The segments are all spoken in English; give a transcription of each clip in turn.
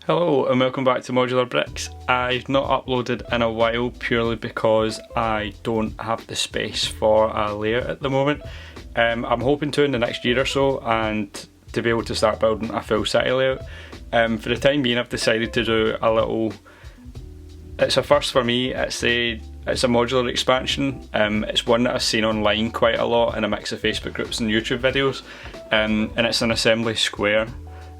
Hello and welcome back to Modular Bricks. I've not uploaded in a while purely because I don't have the space for a layout at the moment. I'm hoping to in the next year or so and to be able to start building a full city layout. For the time being I've decided to do a little, it's a first for me, it's a modular expansion. It's one that I've seen online quite a lot in a mix of Facebook groups and YouTube videos, and it's an assembly square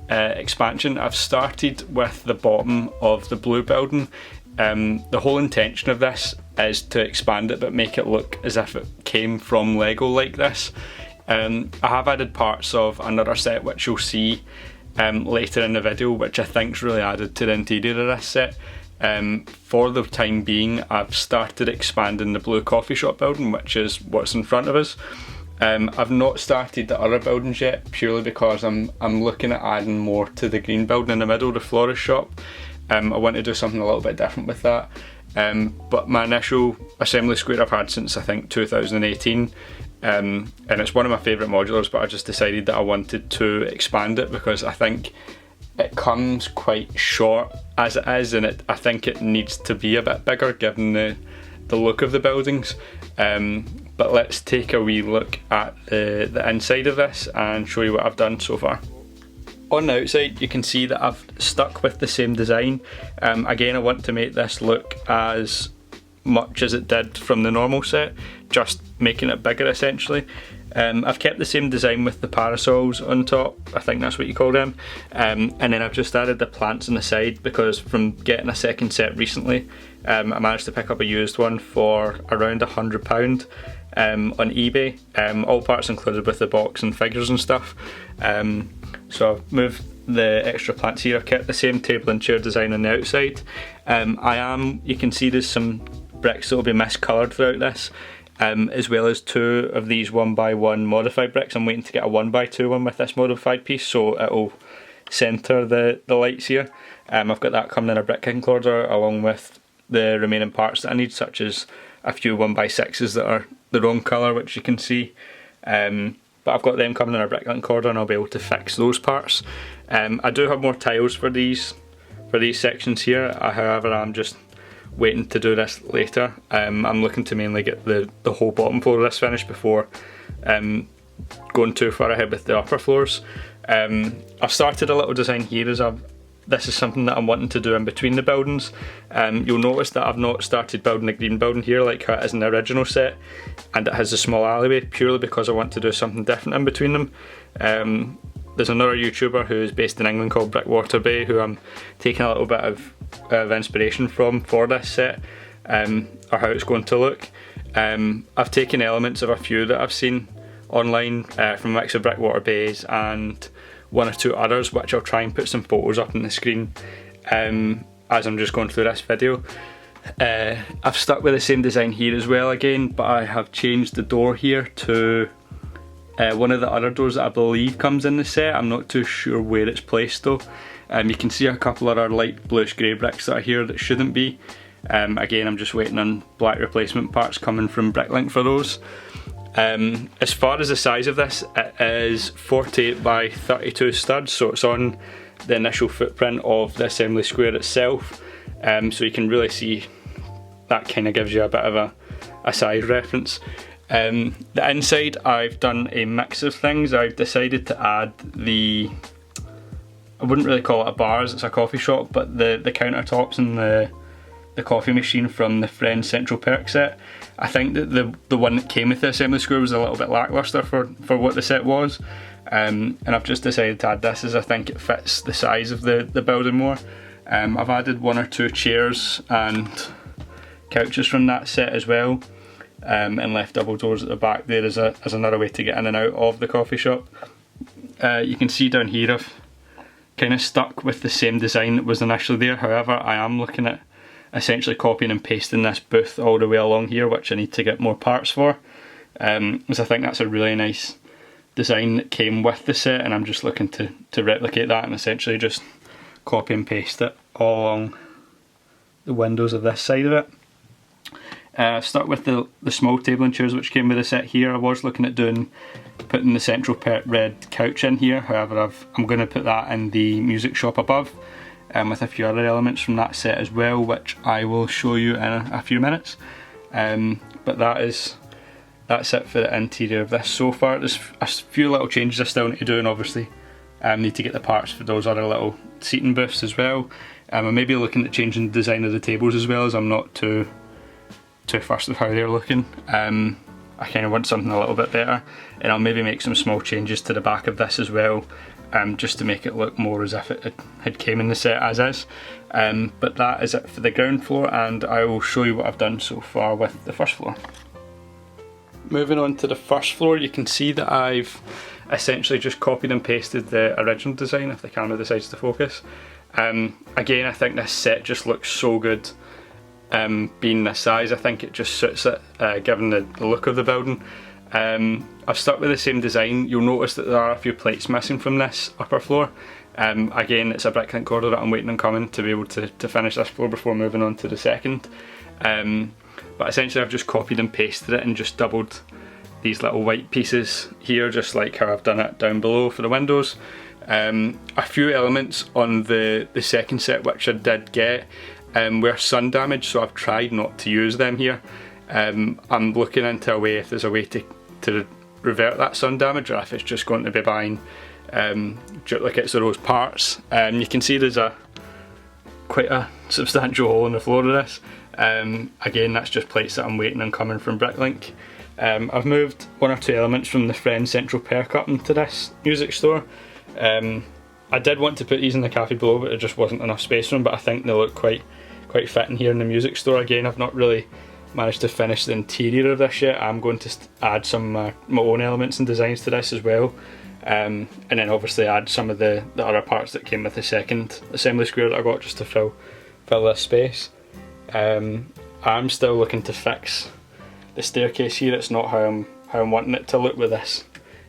expansion. I've started with the bottom of the blue building. The whole intention of this is to expand it but make it look as if it came from Lego like this. I have added parts of another set which you'll see later in the video, which I think's really added to the interior of this set. For the time being I've started expanding the blue coffee shop building, which is what's in front of us. I've not started the other buildings yet purely because I'm looking at adding more to the green building in the middle, the florist shop. I want to do something a little bit different with that. But my initial assembly square I've had since I think 2018, and it's one of my favourite modulars, but I just decided that I wanted to expand it because I think it comes quite short as it is, and I think it needs to be a bit bigger given the look of the buildings. But let's take a wee look at the inside of this and show you what I've done so far. On the outside you can see that I've stuck with the same design. Again, I want to make this look as much as it did from the normal set, just making it bigger essentially. I've kept the same design with the parasols on top, I think that's what you call them, and then I've just added the plants on the side because from getting a second set recently, I managed to pick up a used one for around £100 on eBay, all parts included with the box and figures and stuff. So I've moved the extra plants here. I've kept the same table and chair design on the outside. You can see there's some bricks that will be miscoloured throughout this, as well as two of these 1x1 modified bricks. I'm waiting to get a 1x2 one with this modified piece so it'll centre the lights here. I've got that coming in a brick order along with the remaining parts that I need, such as a few 1x6s that are the wrong colour, which you can see. But I've got them coming in a bricklink order and I'll be able to fix those parts. I do have more tiles for these sections here, however I'm just waiting to do this later. I'm looking to mainly get the whole bottom floor of this finished before going too far ahead with the upper floors. I've started a little design here as this is something that I'm wanting to do in between the buildings. You'll notice that I've not started building the green building here like how it is in the original set, and it has a small alleyway purely because I want to do something different in between them. There's another YouTuber who's based in England called Brickwater Bay who I'm taking a little bit of inspiration from for this set, or how it's going to look. I've taken elements of a few that I've seen online from a mix of Brickwater Bays and one or two others, which I'll try and put some photos up on the screen as I'm just going through this video. I've stuck with the same design here as well again, but I have changed the door here to one of the other doors that I believe comes in the set. I'm not too sure where it's placed though. You can see a couple other light bluish grey bricks that are here that shouldn't be. Again, I'm just waiting on black replacement parts coming from Bricklink for those. As far as the size of this, it is 48 by 32 studs, so it's on the initial footprint of the assembly square itself, so you can really see that kind of gives you a bit of a size reference. The inside I've done a mix of things. I've decided to add I wouldn't really call it a bars, it's a coffee shop, but the countertops and the coffee machine from the Friends Central Perk set. I think that the one that came with the assembly square was a little bit lacklustre for what the set was, and I've just decided to add this as I think it fits the size of the building more. I've added one or two chairs and couches from that set as well, and left double doors at the back there as another way to get in and out of the coffee shop. You can see down here I've kind of stuck with the same design that was initially there, however I am looking at essentially copying and pasting this booth all the way along here, which I need to get more parts for, because I think that's a really nice design that came with the set, and I'm just looking to replicate that and essentially just copy and paste it all along the windows of this side of it. I've stuck with the small table and chairs which came with the set here. I was looking at putting the Central Perk red couch in here, however I'm going to put that in the music shop above. with a few other elements from that set as well, which I will show you in a few minutes. But that's it for the interior of this so far. There's a few little changes I still need to do, and obviously need to get the parts for those other little seating booths as well. I may be looking at changing the design of the tables as well, as I'm not too fussed with how they're looking. I kind of want something a little bit better, and I'll maybe make some small changes to the back of this as well, just to make it look more as if it had came in the set as is. But that is it for the ground floor, and I will show you what I've done so far with the first floor. Moving on to the first floor, you can see that I've essentially just copied and pasted the original design, if the camera decides to focus. Again, I think this set just looks so good. Being this size, I think it just suits it, given the look of the building. I've stuck with the same design. You'll notice that there are a few plates missing from this upper floor. Again, it's a bricklink order that I'm waiting on coming to be able to finish this floor before moving on to the second. But essentially I've just copied and pasted it and just doubled these little white pieces here, just like how I've done it down below for the windows. A few elements on the second set which I did get were sun damaged, so I've tried not to use them here. I'm looking into a way, if there's a way to revert that sun damage, or if it's just going to be buying duplicates of those parts. You can see there's quite a substantial hole in the floor of this. Again, that's just plates that I'm waiting on coming from Bricklink. I've moved one or two elements from the Friend Central Perk up into this music store. I did want to put these in the cafe below, but there just wasn't enough space for them, but I think they look quite fitting here in the music store. Again, I've not really managed to finish the interior of this yet. I'm going to add some my own elements and designs to this as well, and then obviously add some of the other parts that came with the second assembly square that I got, just to fill this space. I'm still looking to fix the staircase here. It's not how I'm wanting it to look with this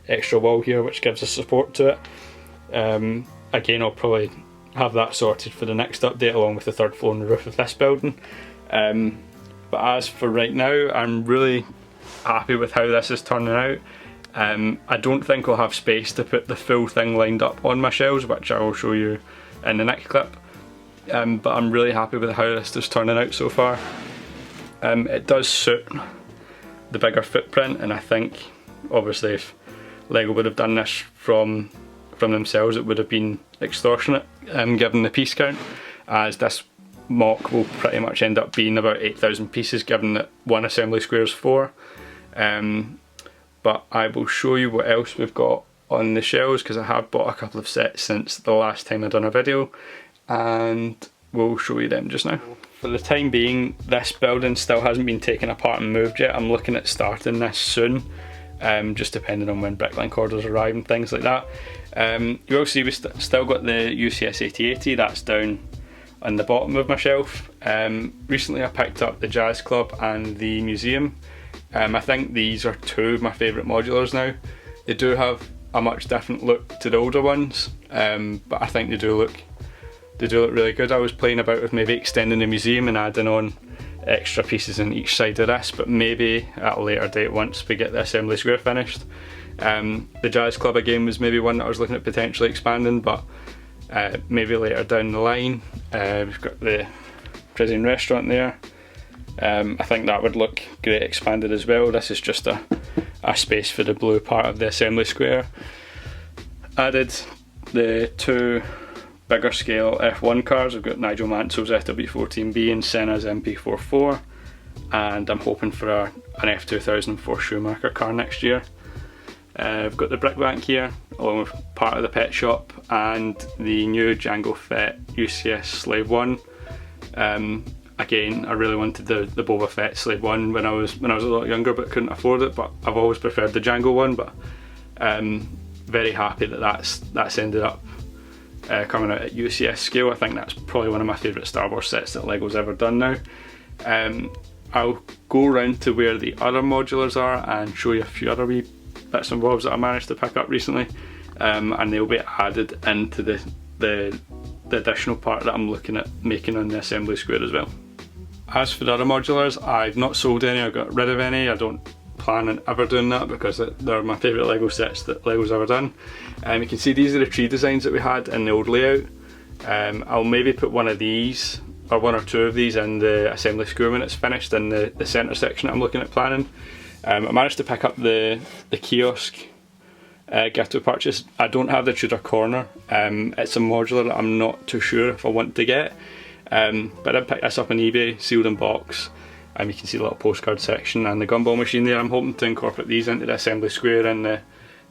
extra wall here, which gives us support to it. Again, I'll probably have that sorted for the next update, along with the third floor and the roof of this building. But as for right now, I'm really happy with how this is turning out. I don't think I'll have space to put the full thing lined up on my shelves, which I will show you in the next clip. But I'm really happy with how this is turning out so far. It does suit the bigger footprint, and I think obviously if Lego would have done this from themselves, it would have been extortionate, given the piece count, as this mock will pretty much end up being about 8,000 pieces, given that one assembly square is 4. But I will show you what else we've got on the shelves, because I have bought a couple of sets since the last time I've done a video, and we'll show you them just now. For the time being, this building still hasn't been taken apart and moved yet. I'm looking at starting this soon, just depending on when Bricklink orders arrive and things like that. You will see we've still got the UCS 8080, that's down on the bottom of my shelf. Recently I picked up the Jazz Club and the Museum. I think these are two of my favourite modulars now. They do have a much different look to the older ones, but I think they do look really good. I was playing about with maybe extending the Museum and adding on extra pieces in each side of this, but maybe at a later date once we get the assembly square finished. The Jazz Club again was maybe one that I was looking at potentially expanding, but maybe later down the line. We've got the prison restaurant there. I think that would look great expanded as well. This is just a space for the blue part of the assembly square. Added the two bigger scale F1 cars. I've got Nigel Mansell's FW14B and Senna's MP44, and I'm hoping for an F2004 Schumacher car next year. I've got the brick bank here, along with part of the pet shop, and the new Django Fett UCS Slave 1. Again, I really wanted the Boba Fett Slave 1 when I was a lot younger, but couldn't afford it. But I've always preferred the Django one. But very happy that that's ended up coming out at UCS scale. I think that's probably one of my favourite Star Wars sets that Lego's ever done now. I'll go round to where the other modulars are and show you a few other wee bits and bobs that I managed to pick up recently, and they'll be added into the additional part that I'm looking at making on the assembly square as well. As for the other modulars, I've not sold any, I got rid of any. I don't plan on ever doing that because they're my favourite Lego sets that Lego's ever done. You can see these are the tree designs that we had in the old layout. I'll maybe put one of these, or one or two of these, in the assembly square when it's finished in the centre section that I'm looking at planning. I managed to pick up the kiosk gift of purchase. I don't have the Tudor corner. It's a modular that I'm not too sure if I want to get, but I picked this up on eBay, sealed in box. You can see the little postcard section and the gumball machine there. I'm hoping to incorporate these into the assembly square in the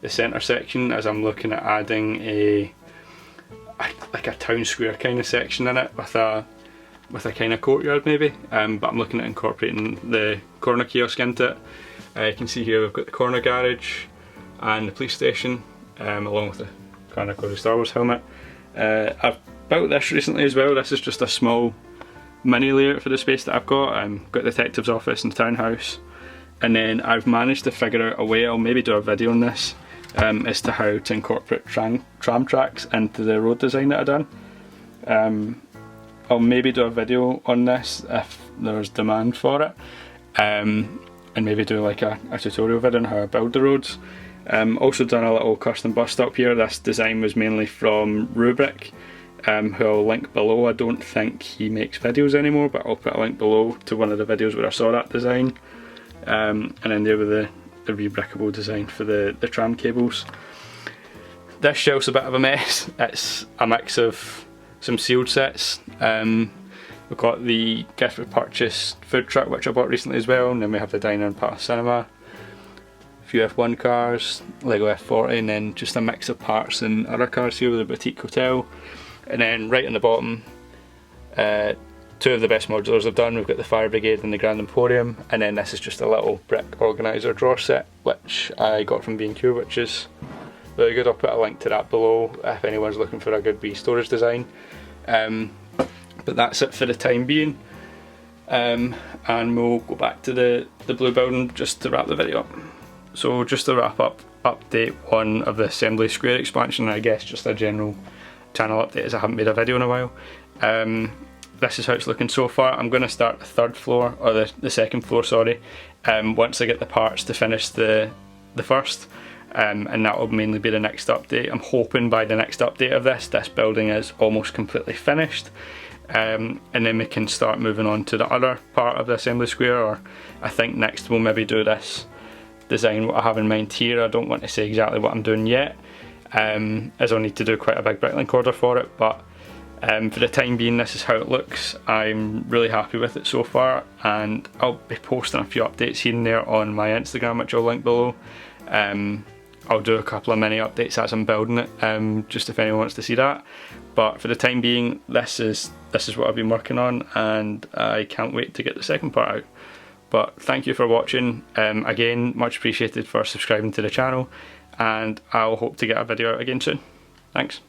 centre section, as I'm looking at adding like a town square kind of section in it with a kind of courtyard maybe. But I'm looking at incorporating the corner kiosk into it. You can see here we've got the corner garage and the police station, along with the kind of Cody Star Wars helmet. I've built this recently as well. This is just a small mini layout for the space that I've got. Got the detective's office and the townhouse, and then I've managed to figure out a way, I'll maybe do a video on this, as to how to incorporate tram tracks into the road design that I've done. I'll maybe do a video on this if there's demand for it, and maybe do like a tutorial video on how I build the roads. Also done a little custom bus stop here. This design was mainly from Rubric, who I'll link below. I don't think he makes videos anymore, but I'll put a link below to one of the videos where I saw that design. And then there with the rebrickable design for the tram cables. This shelf's a bit of a mess. It's a mix of some sealed sets. We've got the gift of purchase food truck, which I bought recently as well, and then we have the diner and Palace Cinema. A few F1 cars, Lego F40, and then just a mix of parts and other cars here with the boutique hotel. And then right on the bottom, two of the best modulars I've done. We've got the Fire Brigade and the Grand Emporium, and then this is just a little brick organiser drawer set which I got from B&Q, which is really good. I'll put a link to that below if anyone's looking for a good wee storage design. But that's it for the time being, and we'll go back to the blue building just to wrap the video up. So just to wrap up, update 1 of the assembly square expansion, and I guess just a general channel update as I haven't made a video in a while. This is how it's looking so far. I'm going to start the third floor, or the second floor, sorry, once I get the parts to finish the first, and that will mainly be the next update. I'm hoping by the next update of this building is almost completely finished, and then we can start moving on to the other part of the assembly square, or I think next we'll maybe do this design what I have in mind here. I don't want to say exactly what I'm doing yet, as I'll need to do quite a big bricklink order for it, but for the time being this is how it looks. I'm really happy with it so far, and I'll be posting a few updates here and there on my Instagram, which I'll link below. I'll do a couple of mini updates as I'm building it, just if anyone wants to see that. But for the time being, this is what I've been working on, and I can't wait to get the second part out. But thank you for watching. Again, much appreciated for subscribing to the channel, and I'll hope to get a video out again soon. Thanks.